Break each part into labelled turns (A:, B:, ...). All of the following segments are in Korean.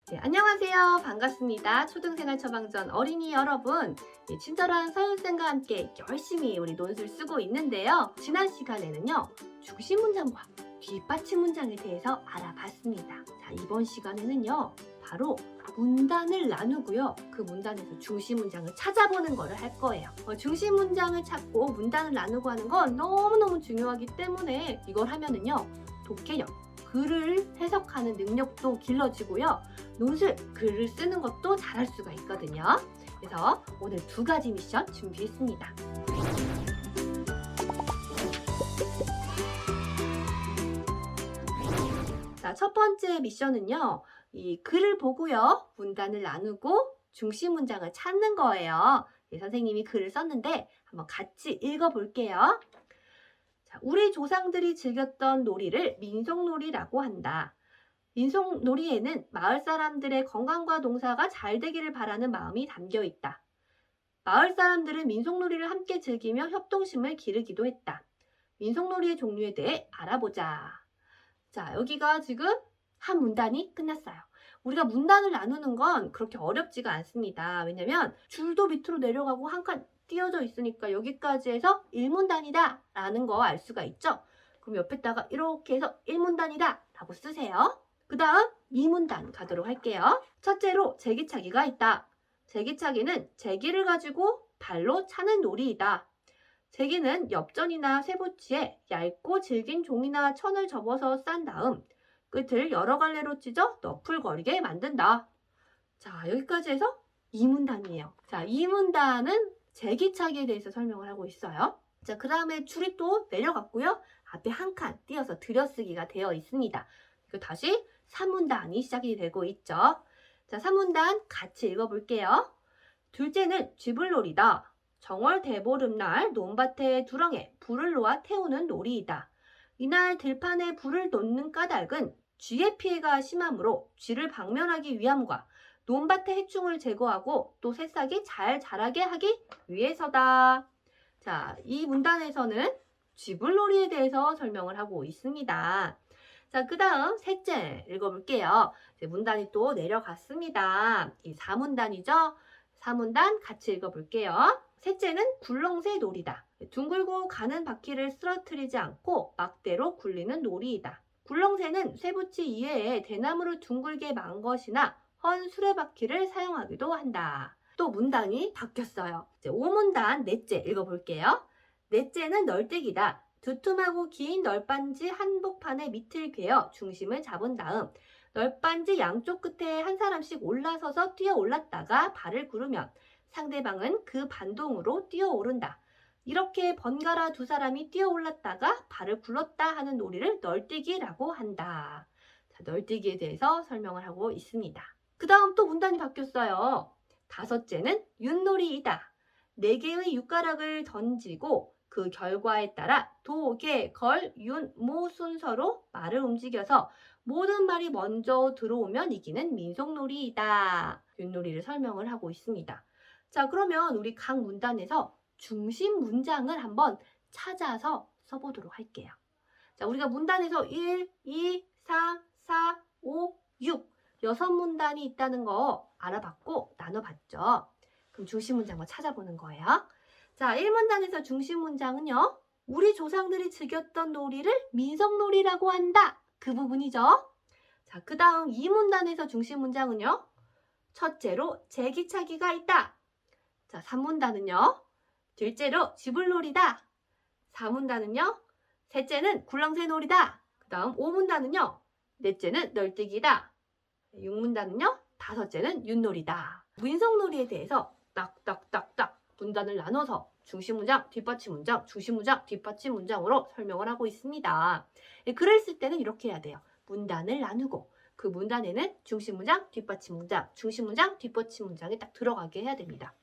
A: 네, 안녕하세요. 반갑습니다. 초등생활 처방전 어린이 여러분. 친절한 서윤쌤과 함께 열심히 우리 논술 쓰고 있는데요. 지난 시간에는요, 중심 문장과 뒷받침 문장에 대해서 알아봤습니다. 자, 이번 시간에는요, 바로 문단을 나누고요. 그 문단에서 중심 문장을 찾아보는 거를 할 거예요. 중심 문장을 찾고 문단을 나누고 하는 건 너무너무 중요하기 때문에 이걸 하면은요, 독해력, 글을 해석하는 능력도 길러지고요. 논술, 글을 쓰는 것도 잘할 수가 있거든요. 그래서 오늘 두 가지 미션 준비했습니다. 자, 첫 번째 미션은요. 이 글을 보고요. 문단을 나누고 중심 문장을 찾는 거예요. 선생님이 글을 썼는데 한번 같이 읽어볼게요. 자, 우리 조상들이 즐겼던 놀이를 민속놀이라고 한다. 민속놀이에는 마을 사람들의 건강과 농사가 잘 되기를 바라는 마음이 담겨 있다. 마을 사람들은 민속놀이를 함께 즐기며 협동심을 기르기도 했다. 민속놀이의 종류에 대해 알아보자. 자, 여기가 지금 한 문단이 끝났어요. 우리가 문단을 나누는 건 그렇게 어렵지가 않습니다. 왜냐면 줄도 밑으로 내려가고 한 칸 띄어져 있으니까 여기까지 해서 1문단이다 라는 거 알 수가 있죠? 그럼 옆에다가 이렇게 해서 1문단이다 라고 쓰세요. 그 다음 2문단 가도록 할게요. 첫째로 제기차기가 있다. 제기차기는 제기를 가지고 발로 차는 놀이이다. 제기는 엽전이나 쇠붙이에 얇고 질긴 종이나 천을 접어서 싼 다음 끝을 여러 갈래로 찢어 너풀거리게 만든다. 자, 여기까지 해서 2문단이에요. 자, 2문단은 제기차기에 대해서 설명을 하고 있어요. 자, 그 다음에 줄이 또 내려갔고요. 앞에 한 칸 띄어서 들여쓰기가 되어 있습니다. 그리고 다시 3문단이 시작이 되고 있죠. 자, 3문단 같이 읽어볼게요. 둘째는 쥐불놀이다. 정월 대보름날 논밭의 두렁에 불을 놓아 태우는 놀이이다. 이날 들판에 불을 놓는 까닭은 쥐의 피해가 심하므로 쥐를 박멸하기 위함과 논밭의 해충을 제거하고 또 새싹이 잘 자라게 하기 위해서다. 자, 이 문단에서는 쥐불놀이에 대해서 설명을 하고 있습니다. 자, 그 다음 셋째 읽어볼게요. 문단이 또 내려갔습니다. 이 4문단이죠? 4문단 같이 읽어볼게요. 셋째는 굴렁쇠 놀이다. 둥글고 가는 바퀴를 쓰러뜨리지 않고 막대로 굴리는 놀이이다. 굴렁쇠는 쇠붙이 이외에 대나무를 둥글게 만 것이나 헌 수레바퀴를 사용하기도 한다. 또 문단이 바뀌었어요. 이제 5문단 넷째 읽어볼게요. 넷째는 널뛰기다. 두툼하고 긴 널빤지 한복판의 밑을 괴어 중심을 잡은 다음 널빤지 양쪽 끝에 한 사람씩 올라서서 뛰어 올랐다가 발을 구르면 상대방은 그 반동으로 뛰어 오른다. 이렇게 번갈아 두 사람이 뛰어 올랐다가 발을 굴렀다 하는 놀이를 널뛰기라고 한다. 자, 널뛰기에 대해서 설명을 하고 있습니다. 그 다음 또 문단이 바뀌었어요. 다섯째는 윷놀이이다. 4개의 육가락을 던지고 그 결과에 따라 도, 개, 걸, 윤, 모 순서로 말을 움직여서 모든 말이 먼저 들어오면 이기는 민속놀이이다. 윷놀이를 설명을 하고 있습니다. 자, 그러면 우리 각 문단에서 중심 문장을 한번 찾아서 써보도록 할게요. 자, 우리가 문단에서 1, 2, 3, 4, 5, 6, 6문단이 있다는 거 알아봤고 나눠봤죠. 그럼 중심 문장 한번 찾아보는 거예요. 자, 1문단에서 중심 문장은요. 우리 조상들이 즐겼던 놀이를 민속놀이라고 한다. 그 부분이죠. 자, 그 다음 2문단에서 중심 문장은요. 첫째로 제기차기가 있다. 자, 3문단은요. 둘째로 쥐불놀이다. 4문단은요. 셋째는 굴렁쇠 놀이다. 그 다음 5문단은요. 넷째는 널뛰기다. 6문단은요. 다섯째는 윷놀이다. 민속놀이에 대해서 딱딱딱딱 문단을 나눠서 중심 문장, 뒷받침 문장, 중심 문장, 뒷받침 문장으로 설명을 하고 있습니다. 글을 쓸 때는 이렇게 해야 돼요. 문단을 나누고 그 문단에는 중심 문장, 뒷받침 문장, 중심 문장, 뒷받침 문장이 딱 들어가게 해야 됩니다.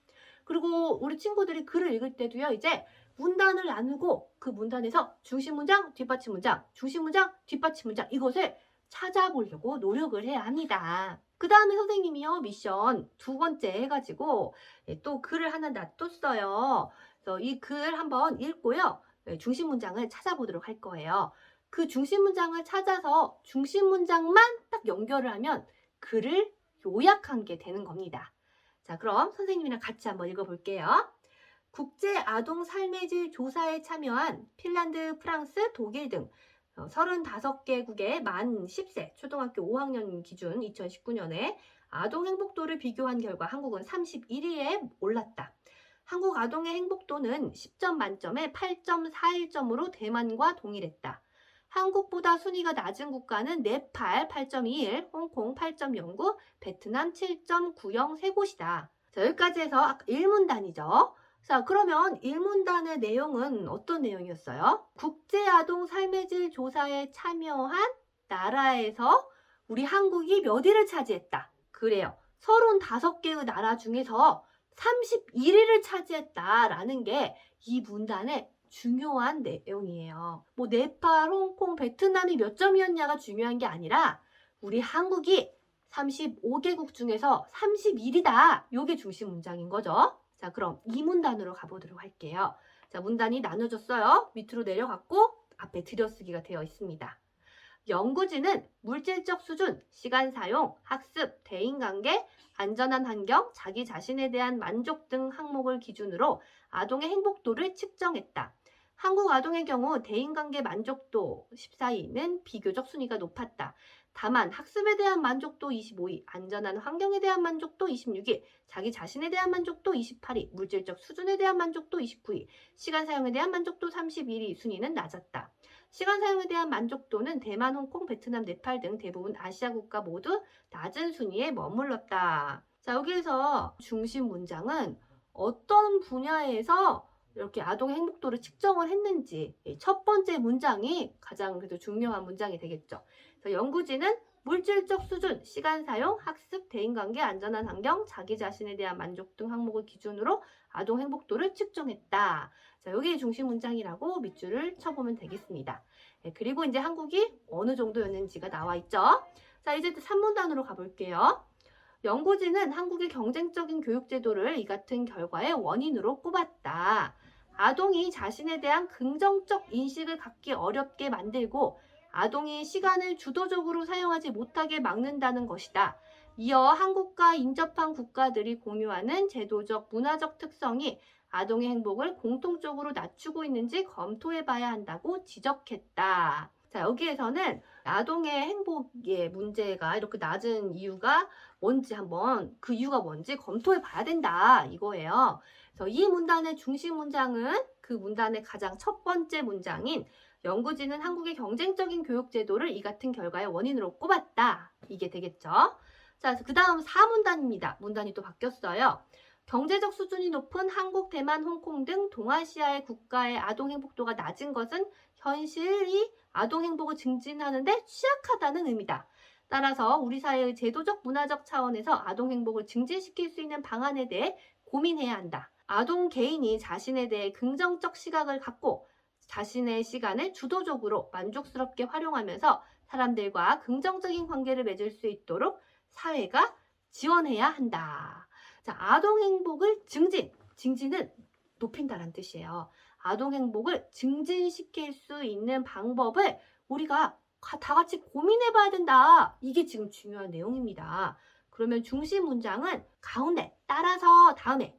A: 그리고 우리 친구들이 글을 읽을 때도요. 이제 문단을 나누고 그 문단에서 중심 문장, 뒷받침 문장, 중심 문장, 뒷받침 문장 이것을 찾아보려고 노력을 해야 합니다. 그 다음에 선생님이요. 미션 두 번째 해가지고 또 글을 하나 놔뒀어요. 그래서 이 글 한번 읽고요. 중심 문장을 찾아보도록 할 거예요. 그 중심 문장을 찾아서 중심 문장만 딱 연결을 하면 글을 요약한 게 되는 겁니다. 자, 그럼 선생님이랑 같이 한번 읽어볼게요. 국제 아동 삶의 질 조사에 참여한 핀란드, 프랑스, 독일 등 35개국의 만 10세 초등학교 5학년 기준 2019년에 아동 행복도를 비교한 결과 한국은 31위에 올랐다. 한국 아동의 행복도는 10점 만점에 8.41점으로 대만과 동일했다. 한국보다 순위가 낮은 국가는 네팔 8.21, 홍콩 8.09, 베트남 7.90 세 곳이다. 자, 여기까지 해서 1문단이죠. 자, 그러면 1문단의 내용은 어떤 내용이었어요? 국제아동 삶의 질 조사에 참여한 나라에서 우리 한국이 몇 위를 차지했다. 그래요. 35개의 나라 중에서 31위를 차지했다라는 게 이 문단의 중요한 내용이에요. 뭐 네팔, 홍콩, 베트남이 몇 점이었냐가 중요한 게 아니라 우리 한국이 35개국 중에서 31위다. 요게 중심 문장인 거죠. 자, 그럼 이 문단으로 가보도록 할게요. 자, 문단이 나눠졌어요. 밑으로 내려갔고 앞에 들여쓰기가 되어 있습니다. 연구진은 물질적 수준, 시간 사용, 학습, 대인관계, 안전한 환경, 자기 자신에 대한 만족 등 항목을 기준으로 아동의 행복도를 측정했다. 한국 아동의 경우 대인관계 만족도 14위는 비교적 순위가 높았다. 다만 학습에 대한 만족도 25위, 안전한 환경에 대한 만족도 26위, 자기 자신에 대한 만족도 28위, 물질적 수준에 대한 만족도 29위, 시간 사용에 대한 만족도 31위 순위는 낮았다. 시간 사용에 대한 만족도는 대만, 홍콩, 베트남, 네팔 등 대부분 아시아 국가 모두 낮은 순위에 머물렀다. 자, 여기에서 중심 문장은 어떤 분야에서 이렇게 아동의 행복도를 측정을 했는지 첫 번째 문장이 가장 그래도 중요한 문장이 되겠죠. 그래서 연구진은 물질적 수준, 시간 사용, 학습, 대인관계, 안전한 환경, 자기 자신에 대한 만족 등 항목을 기준으로 아동 행복도를 측정했다. 자, 여기 중심 문장이라고 밑줄을 쳐보면 되겠습니다. 그리고 이제 한국이 어느 정도였는지가 나와 있죠. 자, 이제 3문단으로 가볼게요. 연구진은 한국의 경쟁적인 교육 제도를 이 같은 결과의 원인으로 꼽았다. 아동이 자신에 대한 긍정적 인식을 갖기 어렵게 만들고 아동이 시간을 주도적으로 사용하지 못하게 막는다는 것이다. 이어 한국과 인접한 국가들이 공유하는 제도적, 문화적 특성이 아동의 행복을 공통적으로 낮추고 있는지 검토해봐야 한다고 지적했다. 자, 여기에서는 아동의 행복의 문제가 이렇게 낮은 이유가 뭔지 한번 그 이유가 뭔지 검토해 봐야 된다 이거예요. 그래서 이 문단의 중심 문장은 그 문단의 가장 첫 번째 문장인 연구진은 한국의 경쟁적인 교육 제도를 이 같은 결과의 원인으로 꼽았다. 이게 되겠죠. 자, 그 다음 4문단입니다. 문단이 또 바뀌었어요. 경제적 수준이 높은 한국, 대만, 홍콩 등 동아시아의 국가의 아동 행복도가 낮은 것은 현실이 아동 행복을 증진하는데 취약하다는 의미다. 따라서 우리 사회의 제도적, 문화적 차원에서 아동 행복을 증진시킬 수 있는 방안에 대해 고민해야 한다. 아동 개인이 자신에 대해 긍정적 시각을 갖고 자신의 시간을 주도적으로 만족스럽게 활용하면서 사람들과 긍정적인 관계를 맺을 수 있도록 사회가 지원해야 한다. 자, 아동 행복을 증진은 높인다는 뜻이에요. 아동 행복을 증진시킬 수 있는 방법을 우리가 다 같이 고민해 봐야 된다. 이게 지금 중요한 내용입니다. 그러면 중심 문장은 가운데 따라서 다음에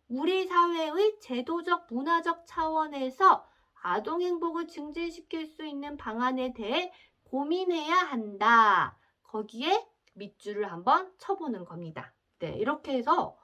A: 우리 사회의 제도적 문화적 차원에서 아동 행복을 증진시킬 수 있는 방안에 대해 고민해야 한다. 거기에 밑줄을 한번 쳐보는 겁니다. 네, 이렇게 해서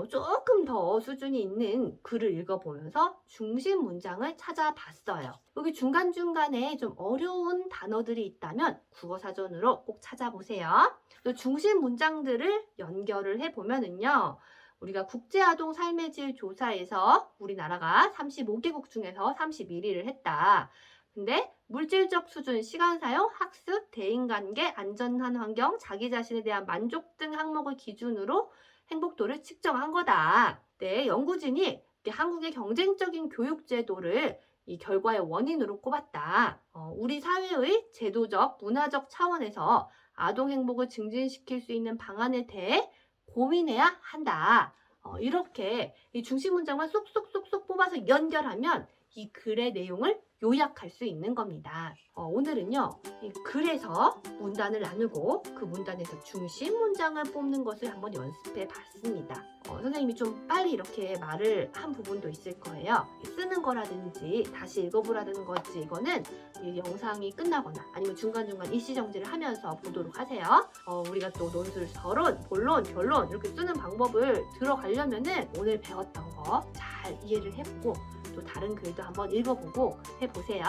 A: 조금 더 수준이 있는 글을 읽어보면서 중심 문장을 찾아봤어요. 여기 중간중간에 좀 어려운 단어들이 있다면 국어사전으로 꼭 찾아보세요. 또 중심 문장들을 연결을 해보면은요. 우리가 국제아동 삶의 질 조사에서 우리나라가 35개국 중에서 31위를 했다. 근데 물질적 수준, 시간 사용, 학습, 대인관계, 안전한 환경, 자기 자신에 대한 만족 등 항목을 기준으로 행복도를 측정한 거다. 네, 연구진이 한국의 경쟁적인 교육 제도를 이 결과의 원인으로 꼽았다. 우리 사회의 제도적, 문화적 차원에서 아동 행복을 증진시킬 수 있는 방안에 대해 고민해야 한다. 이렇게 이 중심 문장만 쏙쏙쏙쏙 뽑아서 연결하면 이 글의 내용을 요약할 수 있는 겁니다. 오늘은요, 이 글에서 문단을 나누고 그 문단에서 중심 문장을 뽑는 것을 한번 연습해 봤습니다. 선생님이 좀 빨리 이렇게 말을 한 부분도 있을 거예요. 쓰는 거라든지 다시 읽어보라는 거지, 이거는 이 영상이 끝나거나 아니면 중간중간 일시정지를 하면서 보도록 하세요. 우리가 또 논술, 서론, 본론, 결론 이렇게 쓰는 방법을 들어가려면은 오늘 배웠던 거 잘 이해를 해보고 또 다른 글도 한번 읽어보고 해보세요.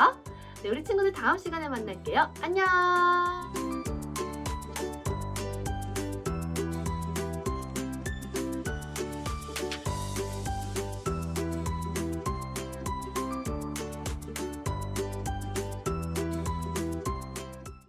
A: 네, 우리 친구들 다음 시간에 만날게요. 안녕!